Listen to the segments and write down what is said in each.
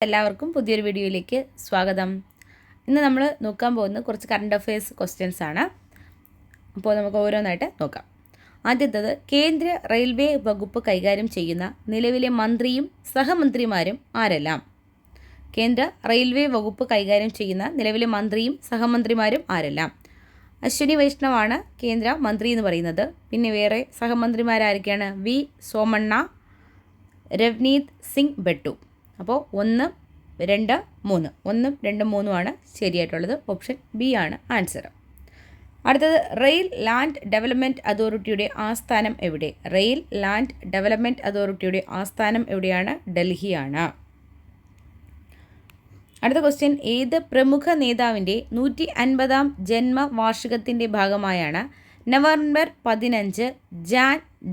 എല്ലാവർക്കും പുതിയൊരു വീഡിയോയിലേക്ക് സ്വാഗതം. ഇന്ന് നമ്മൾ നോക്കാൻ പോകുന്നത് കുറച്ച് കറണ്ട് അഫയേഴ്സ് ക്വസ്റ്റ്യൻസ് ആണ്. അപ്പോൾ നമുക്ക് ഓരോന്നായിട്ട് നോക്കാം. ആദ്യത്തേത്, കേന്ദ്ര റെയിൽവേ വകുപ്പ് കൈകാര്യം ചെയ്യുന്ന നിലവിലെ മന്ത്രിയും സഹമന്ത്രിമാരും ആരെല്ലാം? കേന്ദ്ര റെയിൽവേ വകുപ്പ് കൈകാര്യം ചെയ്യുന്ന നിലവിലെ മന്ത്രിയും സഹമന്ത്രിമാരും ആരെല്ലാം? അശ്വിനി വൈഷ്ണവാണ് കേന്ദ്ര മന്ത്രി എന്ന് പറയുന്നത്. പിന്നെ വേറെ സഹമന്ത്രിമാരാരൊക്കെയാണ്? വി സോമണ്ണ, രവ്നീത് സിംഗ് ബെട്ടു. അപ്പോൾ 1, 2, 3 1, 2, 3 ശരിയായിട്ടുള്ളത്. ഓപ്ഷൻ ബി ആണ് ആൻസർ. അടുത്തത്, റെയിൽ ലാൻഡ് ഡെവലപ്മെൻറ്റ് അതോറിറ്റിയുടെ ആസ്ഥാനം എവിടെ? റെയിൽ ലാൻഡ് ഡെവലപ്മെൻറ്റ് അതോറിറ്റിയുടെ ആസ്ഥാനം എവിടെയാണ്? ഡൽഹിയാണ്. അടുത്ത ക്വസ്റ്റ്യൻ, ഏത് പ്രമുഖ നേതാവിൻ്റെ 150-ാം ജന്മവാർഷികത്തിൻ്റെ ഭാഗമായാണ് നവംബർ 15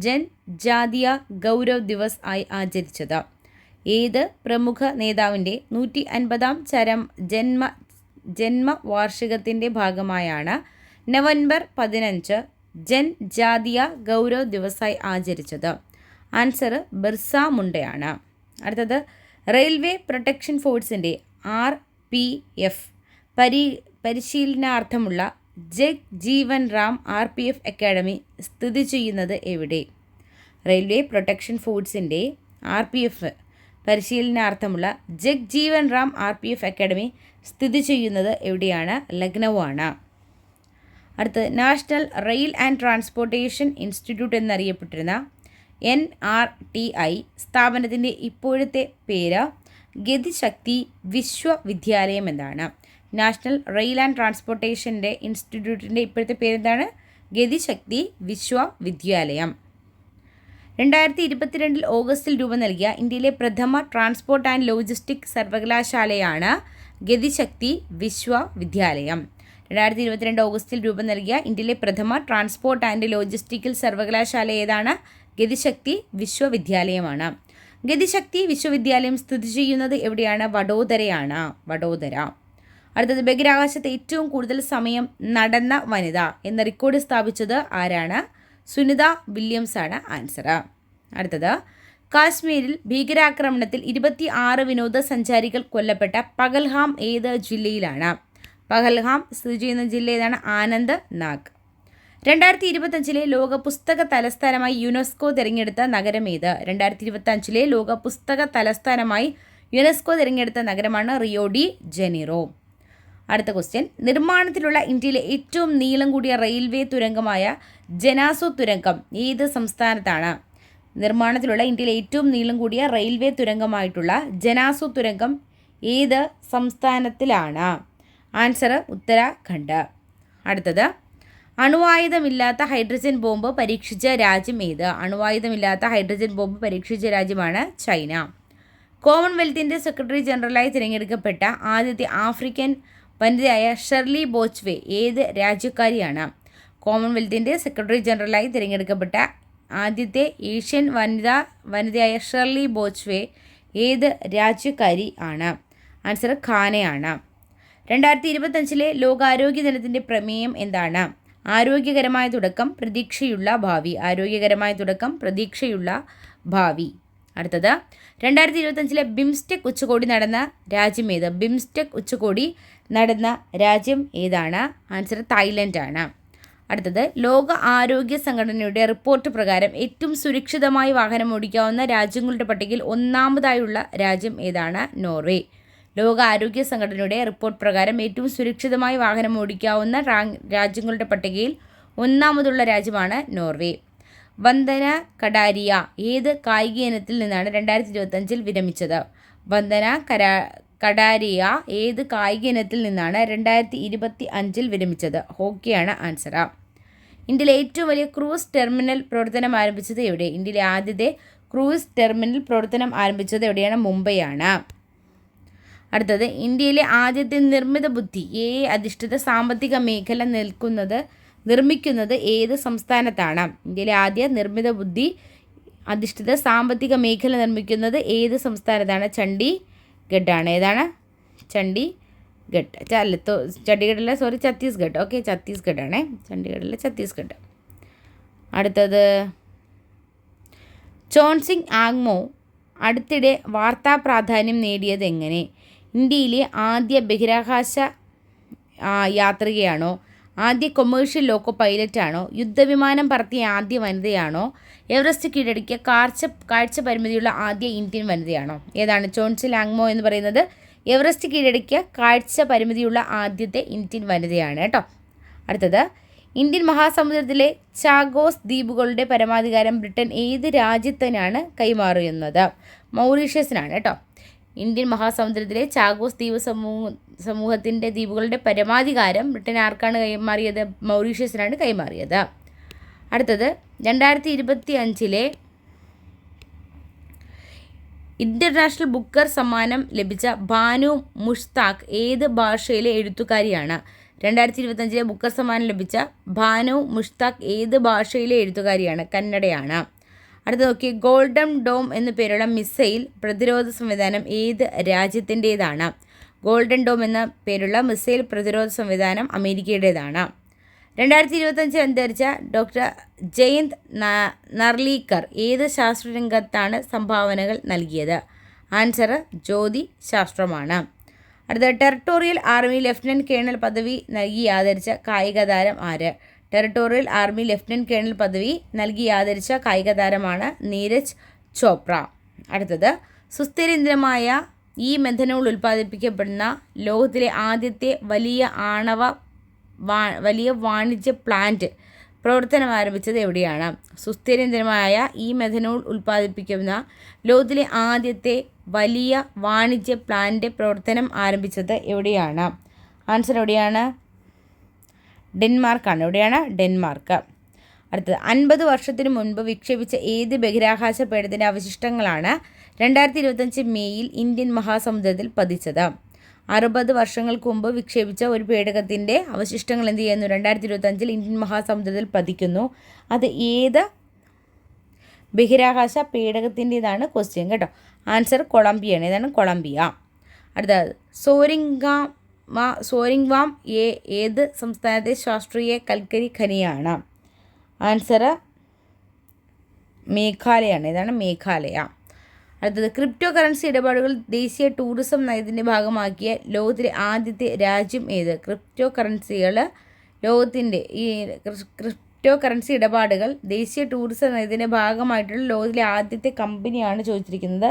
ജൻജാതീയ ഗൗരവ് ദിവസ് ആയി ആചരിച്ചത്? ഏത് പ്രമുഖ നേതാവിൻ്റെ 150-ാം ജന്മവാർഷികത്തിൻ്റെ ഭാഗമായാണ് നവംബർ 15 ജൻജാതീയ ഗൗരവ് ദിവസായി ആചരിച്ചത്? ആൻസർ ബിർസ മുണ്ടയാണ്. അടുത്തത്, റെയിൽവേ പ്രൊട്ടക്ഷൻ ഫോഴ്സിൻ്റെ RPF പരിശീലനാർത്ഥമുള്ള ജഗ്ജീവൻ റാം RPF അക്കാഡമി സ്ഥിതി ചെയ്യുന്നത് എവിടെ? റെയിൽവേ പ്രൊട്ടക്ഷൻ ഫോഴ്സിൻ്റെ RPF പരിശീലനാർത്ഥമുള്ള ജഗ്ജീവൻ റാം RPF അക്കാഡമി സ്ഥിതി ചെയ്യുന്നത് എവിടെയാണ്? ലക്നൗ ആണ്. അടുത്തത്, national rail and transportation institute എന്നറിയപ്പെട്ടിരുന്ന NRTI സ്ഥാപനത്തിൻ്റെ ഇപ്പോഴത്തെ പേര് ഗതിശക്തി വിശ്വവിദ്യാലയം എന്താണ്? നാഷണൽ റെയിൽ ആൻഡ് ട്രാൻസ്പോർട്ടേഷൻ്റെ ഇൻസ്റ്റിറ്റ്യൂട്ടിൻ്റെ ഇപ്പോഴത്തെ പേരെന്താണ്? ഗതിശക്തി വിശ്വവിദ്യാലയം. 2022 ഓഗസ്റ്റിൽ രൂപം നൽകിയ ഇന്ത്യയിലെ പ്രഥമ ട്രാൻസ്പോർട്ട് ആൻഡ് ലോജിസ്റ്റിക് സർവകലാശാലയാണ് ഗതിശക്തി വിശ്വവിദ്യാലയം. 2022 ഓഗസ്റ്റിൽ രൂപം നൽകിയ ഇന്ത്യയിലെ പ്രഥമ ട്രാൻസ്പോർട്ട് ആൻഡ് ലോജിസ്റ്റിക്കൽ സർവകലാശാല ഏതാണ്? ഗതിശക്തി വിശ്വവിദ്യാലയമാണ്. ഗതിശക്തി വിശ്വവിദ്യാലയം സ്ഥിതി ചെയ്യുന്നത് എവിടെയാണ്? വഡോദരയാണ്. വഡോദര. അടുത്തത്, ബഹിരാകാശത്ത് ഏറ്റവും കൂടുതൽ സമയം നടന്ന വനിത എന്ന റെക്കോർഡ് സ്ഥാപിച്ചത് ആരാണ്? സുനിത വില്യംസ് ആണ് ആൻസർ. അടുത്തത്, കാശ്മീരിൽ ഭീകരാക്രമണത്തിൽ 26 വിനോദസഞ്ചാരികൾ കൊല്ലപ്പെട്ട പഹൽഗാം ഏത് ജില്ലയിലാണ്? പഹൽഗാം സ്ഥിതി ചെയ്യുന്ന ജില്ല ഏതാണ്? ആനന്ദ് നാഗ്. 2025 ലോക പുസ്തക തലസ്ഥാനമായി യുനെസ്കോ തിരഞ്ഞെടുത്ത നഗരം ഏത്? 2025 ലോക പുസ്തക തലസ്ഥാനമായി യുനെസ്കോ തിരഞ്ഞെടുത്ത നഗരമാണ് റിയോ ഡി ജനീറോ. അടുത്ത ക്വസ്റ്റ്യൻ, നിർമ്മാണത്തിലുള്ള ഇന്ത്യയിലെ ഏറ്റവും നീളം കൂടിയ റെയിൽവേ തുരങ്കമായ ജനാസോ തുരങ്കം ഏത് സംസ്ഥാനത്താണ്? നിർമ്മാണത്തിലുള്ള ഇന്ത്യയിലെ ഏറ്റവും നീളം കൂടിയ റെയിൽവേ തുരങ്കമായിട്ടുള്ള ജനാസോ തുരങ്കം ഏത് സംസ്ഥാനത്തിലാണ്? ആൻസർ ഉത്തരാഖണ്ഡ്. അടുത്തത്, അണുവായുധമില്ലാത്ത ഹൈഡ്രജൻ ബോംബ് പരീക്ഷിച്ച രാജ്യം ഏത്? അണുവായുധമില്ലാത്ത ഹൈഡ്രജൻ ബോംബ് പരീക്ഷിച്ച രാജ്യമാണ് ചൈന. കോമൺവെൽത്തിൻ്റെ സെക്രട്ടറി ജനറലായി തിരഞ്ഞെടുക്കപ്പെട്ട ആദ്യത്തെ ആഫ്രിക്കൻ വനിതയായ ഷെർലി ബോച്ച്വേ ഏത് രാജ്യക്കാരിയാണ്? കോമൺവെൽത്തിൻ്റെ സെക്രട്ടറി ജനറലായി തിരഞ്ഞെടുക്കപ്പെട്ട ആദ്യത്തെ ഏഷ്യൻ വനിതയായ ഷെർലി ബോച്ച്വേ ഏത് രാജ്യക്കാരി ആണ്? ആൻസർ ഘാനയാണ്. 2025 ലോകാരോഗ്യ ദിനത്തിൻ്റെ പ്രമേയം എന്താണ്? ആരോഗ്യകരമായ തുടക്കം പ്രതീക്ഷയുള്ള ഭാവി. ആരോഗ്യകരമായ തുടക്കം പ്രതീക്ഷയുള്ള ഭാവി. അടുത്തത്, 2025 ബിംസ്റ്റെക് ഉച്ചകോടി നടന്ന രാജ്യം ഏത്? ബിംസ്റ്റെക് ഉച്ചകോടി നടന്ന രാജ്യം ഏതാണ്? ആൻസർ തായ്ലൻഡ് ആണ്. അടുത്തത്, ലോക ആരോഗ്യ സംഘടനയുടെ റിപ്പോർട്ട് പ്രകാരം ഏറ്റവും സുരക്ഷിതമായി വാഹനം ഓടിക്കാവുന്ന രാജ്യങ്ങളുടെ പട്ടികയിൽ ഒന്നാമതായുള്ള രാജ്യം ഏതാണ്? നോർവേ. ലോക ആരോഗ്യ സംഘടനയുടെ റിപ്പോർട്ട് പ്രകാരം ഏറ്റവും സുരക്ഷിതമായി വാഹനം ഓടിക്കാവുന്ന രാജ്യങ്ങളുടെ പട്ടികയിൽ ഒന്നാമതുള്ള രാജ്യമാണ് നോർവേ. വന്ദന കടാരിയ ഏത് കായിക ഇനത്തിൽ നിന്നാണ് 2025 വിരമിച്ചത്? വന്ദന കടാരിയ ഏത് കായിക ഇനത്തിൽ നിന്നാണ് 2025 വിരമിച്ചത്? ഹോക്കിയാണ് ആൻസർ. ഇന്ത്യയിലെ ഏറ്റവും വലിയ ക്രൂസ് ടെർമിനൽ പ്രവർത്തനം ആരംഭിച്ചത് എവിടെ? ഇന്ത്യയിലെ ആദ്യത്തെ ക്രൂസ് ടെർമിനൽ പ്രവർത്തനം ആരംഭിച്ചത് എവിടെയാണ്? മുംബൈയാണ്. അടുത്തത്, ഇന്ത്യയിലെ ആദ്യത്തെ നിർമ്മിത ബുദ്ധി അധിഷ്ഠിത സാമ്പത്തിക മേഖല നിർമ്മിക്കുന്നത് ഏത് സംസ്ഥാനത്താണ്? ഇന്ത്യയിലെ ആദ്യ നിർമ്മിത ബുദ്ധി അധിഷ്ഠിത സാമ്പത്തിക മേഖല നിർമ്മിക്കുന്നത് ഏത് സംസ്ഥാനത്താണ്? ചണ്ഡീഗഡാണ്. ഏതാണ്? ചണ്ഡീഗഡല്ല, ഛത്തീസ്ഗഡ്. ഓക്കെ, ഛത്തീസ്ഗഡാണേ. ചണ്ഡീഗഡല്ല, ഛത്തീസ്ഗഡ്. അടുത്തത്, ചോൺസിംഗ് ആങ്മോ അടുത്തിടെ വാർത്താ പ്രാധാന്യം നേടിയത് എങ്ങനെ? ഇന്ത്യയിലെ ആദ്യ ബഹിരാകാശ യാത്രികയാണോ? ആദ്യ കൊമേഴ്ഷ്യൽ ലോക്കോ പൈലറ്റാണോ? യുദ്ധവിമാനം പറത്തിയ ആദ്യ വനിതയാണോ? എവറസ്റ്റ് കീഴടക്കിയ കാഴ്ച പരിമിതിയുള്ള ആദ്യ ഇന്ത്യൻ വനിതയാണോ? ഏതാണ്? ചോൺസി ലാങ്മോ എന്ന് പറയുന്നത് എവറസ്റ്റ് കീഴടക്കിയ കാഴ്ച പരിമിതിയുള്ള ആദ്യത്തെ ഇന്ത്യൻ വനിതയാണ് കേട്ടോ. അടുത്തത്, ഇന്ത്യൻ മഹാസമുദ്രത്തിലെ ചാഗോസ് ദ്വീപുകളുടെ പരമാധികാരം ബ്രിട്ടൻ ഏത് രാജ്യത്തിനാണ് കൈമാറുന്നത്? മൗറീഷ്യസിനാണ് കേട്ടോ. ഇന്ത്യൻ മഹാസമുദ്രത്തിലെ ചാഗോസ് ദ്വീപ് സമൂഹത്തിൻ്റെ ദ്വീപുകളുടെ പരമാധികാരം ബ്രിട്ടൻ ആർക്കാണ് കൈമാറിയത്? മൗറീഷ്യസിനാണ് കൈമാറിയത്. അടുത്തത്, 2025 ഇൻ്റർനാഷണൽ ബുക്കർ സമ്മാനം ലഭിച്ച ബാനു മുഷ്താഖ് ഏത് ഭാഷയിലെ എഴുത്തുകാരിയാണ്? 2025 ബുക്കർ സമ്മാനം ലഭിച്ച ബാനു മുഷ്താഖ് ഏത് ഭാഷയിലെ എഴുത്തുകാരിയാണ്? കന്നഡയാണ്. അടുത്ത നോക്കി, ഗോൾഡൻ ഡോം എന്നു പേരുള്ള മിസൈൽ പ്രതിരോധ സംവിധാനം ഏത് രാജ്യത്തിൻ്റേതാണ്? ഗോൾഡൻ ഡോം എന്ന പേരുള്ള മിസൈൽ പ്രതിരോധ സംവിധാനം അമേരിക്കയുടേതാണ്. 2025 അന്തരിച്ച ഡോക്ടർ ജയന്ത് നർലീക്കർ ഏത് ശാസ്ത്രരംഗത്താണ് സംഭാവനകൾ നൽകിയത്? ആൻസർ ജ്യോതി ശാസ്ത്രമാണ്. അടുത്ത, ടെറിട്ടോറിയൽ ആർമി ലഫ്റ്റനൻറ്റ് കേണൽ പദവി നൽകി ആദരിച്ച കായിക താരം ആര്? ടെറിട്ടോറിയൽ ആർമി ലഫ്റ്റനൻറ്റ് കേണൽ പദവി നൽകി ആദരിച്ച കായിക താരമാണ് നീരജ് ചോപ്ര. അടുത്തത്, സുസ്ഥിര ഇന്ധനമായ ഈ മെഥനോൾ ഉൽപ്പാദിപ്പിക്കപ്പെടുന്ന ലോകത്തിലെ ആദ്യത്തെ വലിയ വാണിജ്യ പ്ലാന്റ് പ്രവർത്തനം ആരംഭിച്ചത് എവിടെയാണ്? സുസ്ഥിര ഇന്ധനമായ ഈ മെഥനോൾ ഉൽപ്പാദിപ്പിക്കുന്ന ലോകത്തിലെ ആദ്യത്തെ വലിയ വാണിജ്യ പ്ലാന്റ് പ്രവർത്തനം ആരംഭിച്ചത് എവിടെയാണ്? ആൻസർ എവിടെയാണ്? ഡെൻമാർക്കാണ്. എവിടെയാണ്? ഡെൻമാർക്ക്. അടുത്തത്, 50 വർഷത്തിന് മുൻപ് വിക്ഷേപിച്ച ഏത് ബഹിരാകാശ പേടകത്തിൻ്റെ അവശിഷ്ടങ്ങളാണ് 2025 മെയ്യിൽ ഇന്ത്യൻ മഹാസമുദ്രത്തിൽ പതിച്ചത്? 60 വർഷങ്ങൾക്ക് മുമ്പ് വിക്ഷേപിച്ച ഒരു പേടകത്തിൻ്റെ അവശിഷ്ടങ്ങൾ എന്ത് ചെയ്യുന്നു? 2025 ഇന്ത്യൻ മഹാസമുദ്രത്തിൽ പതിക്കുന്നു. അത് ഏത് ബഹിരാകാശ പേടകത്തിൻ്റെതാണ് ക്വസ്റ്റ്യൻ കേട്ടോ. ആൻസർ കൊളംബിയാണ്. ഏതാണ്? കൊളംബിയ. അടുത്തത്, സോരിംഗ്വാം ഏത് സംസ്ഥാനത്തെ ശാസ്ത്രീയ കൽക്കരി ഖനിയാണ്? ആൻസർ മേഘാലയാണ്. ഏതാണ്? മേഘാലയ. അടുത്തത്, ക്രിപ്റ്റോ കറൻസി ഇടപാടുകൾ ദേശീയ ടൂറിസം നയത്തിൻ്റെ ഭാഗമാക്കിയ ലോകത്തിലെ ആദ്യത്തെ രാജ്യം ഏത്? ക്രിപ്റ്റോ കറൻസി ഇടപാടുകൾ ദേശീയ ടൂറിസം നയത്തിൻ്റെ ഭാഗമായിട്ടുള്ള ലോകത്തിലെ ആദ്യത്തെ കമ്പനിയാണ് ചോദിച്ചിരിക്കുന്നത്.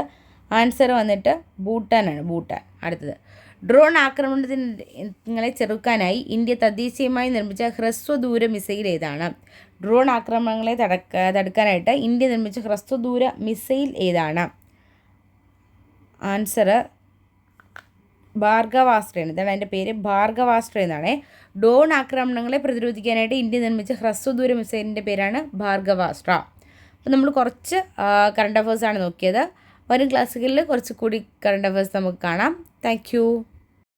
ആൻസർ വന്നിട്ട് ഭൂട്ടാനാണ്. ഭൂട്ടാൻ. അടുത്തത്, ഡ്രോൺ ആക്രമണങ്ങളെ ചെറുക്കാനായി ഇന്ത്യ തദ്ദേശീയമായി നിർമ്മിച്ച ഹ്രസ്വദൂര മിസൈൽ ഏതാണ്? ഡ്രോൺ ആക്രമണങ്ങളെ തടുക്കാനായിട്ട് ഇന്ത്യ നിർമ്മിച്ച ഹ്രസ്വദൂര മിസൈൽ ഏതാണ്? ആൻസർ ഭാർഗവാസ്ത്ര. ഇതാണ് അതിൻ്റെ പേര്, ഭാർഗവാസ്ത്ര എന്നാണ്. ഡ്രോൺ ആക്രമണങ്ങളെ പ്രതിരോധിക്കാനായിട്ട് ഇന്ത്യ നിർമ്മിച്ച ഹ്രസ്വദൂര മിസൈലിൻ്റെ പേരാണ് ഭാർഗവാസ്ത്ര. അപ്പോൾ നമ്മൾ കുറച്ച് കറണ്ട് അഫേഴ്സാണ് നോക്കിയത്. വരും ക്ലാസ്സുകളിൽ കുറച്ച് കൂടി കറണ്ട് അഫേഴ്സ് നമുക്ക് കാണാം. താങ്ക്